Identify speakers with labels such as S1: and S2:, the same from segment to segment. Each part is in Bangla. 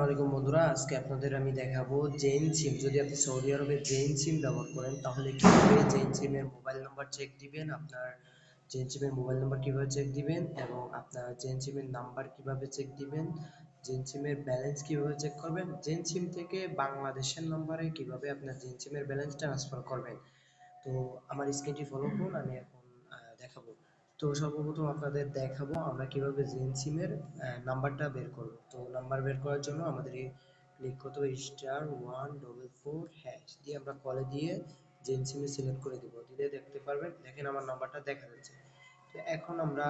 S1: আলাইকুম বন্ধুরা, আজকে আপনাদের আমি দেখাবো জেন সিম। যদি আপনি সৌদি আরবে জেন সিম ব্যবহার করেন তাহলে কিভাবে জেন সিমের মোবাইল নাম্বার চেক দিবেন, আপনার জেন সিমের মোবাইল নাম্বার কিভাবে চেক দিবেন এবং আপনার জেন সিমের নাম্বার কিভাবে চেক দিবেন, জেন সিমের ব্যালেন্স কিভাবে চেক করবেন, জেন সিম থেকে বাংলাদেশের নম্বরে কিভাবে আপনার জেন সিমের ব্যালেন্স ট্রান্সফার করবেন। তো আমার স্ক্রিনটি ফলো করুন, আমি এখন দেখাবো। তো সর্বপ্রথম আপনাদের দেখাবো আমরা কিভাবে জেন সিমের নাম্বারটা বের করব। তো নাম্বার বের করার জন্য আমাদের ক্লিক করতে হবে *144# দিয়ে আমরা কলে দিয়ে জেন সিমে সিলেক্ট করে দিব, দিলে দেখতে পারবেন, দেখেন আমার নাম্বারটা দেখা যাচ্ছে। তো এখন আমরা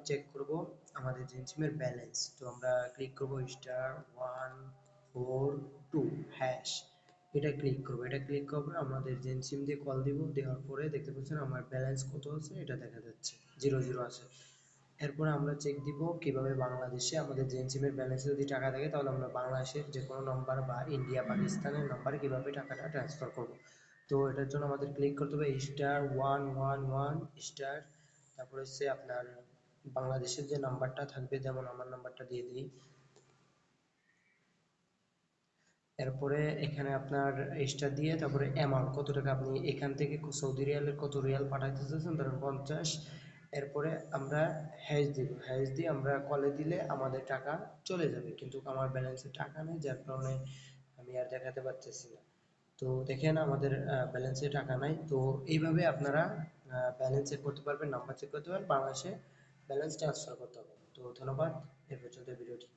S1: চেক করব আমাদের জেন সিমের ব্যালেন্স। তো আমরা ক্লিক করব *142#, এটা ক্লিক করব। এটা ক্লিক করব আমাদের জেন সিম দিয়ে কল দিব, দেওয়ার পরে দেখতে পাচ্ছেন আমার ব্যালেন্স কত আছে এটা দেখা যাচ্ছে, 00 আছে। এরপরে আমরা চেক দিব কিভাবে বাংলাদেশে আমাদের জেন সিমের ব্যালেন্সে যদি টাকা থাকে তাহলে আমরা বাংলাদেশের যে কোনো নাম্বার বা ইন্ডিয়া পাকিস্তানের নাম্বারে কিভাবে টাকাটা ট্রান্সফার করব। তো এটার জন্য আমাদের ক্লিক করতে হবে *111#, তারপরে হচ্ছে আপনার বাংলাদেশের যে নাম্বারটা থাকবে, যেমন আমার নাম্বারটা দিয়ে দিই। এরপরে এখানে আপনার স্টার দিয়ে তারপরে অ্যামাউন্ট কত টাকা আপনি এখান থেকে সৌদি রিয়ালের কত রিয়াল পাঠাইতে চাচ্ছেন, ধরেন 50। এরপরে আমরা দিব, দিয়ে আমরা কলে দিলে আমাদের টাকা চলে যাবে, কিন্তু আমার ব্যালেন্সে টাকা নেই, যার কারণে আমি আর দেখাতে পারতেছি না। তো দেখেন আমাদের ব্যালেন্সে টাকা নাই। তো এইভাবে আপনারা ব্যালেন্স চেক করতে পারবেন, নাম্বার চেক করতে পারবেন, বাংলাদেশে ব্যালেন্স ট্রান্সফার করতে হবে। তো ধন্যবাদ, এ পর্যন্ত ভিডিওটি।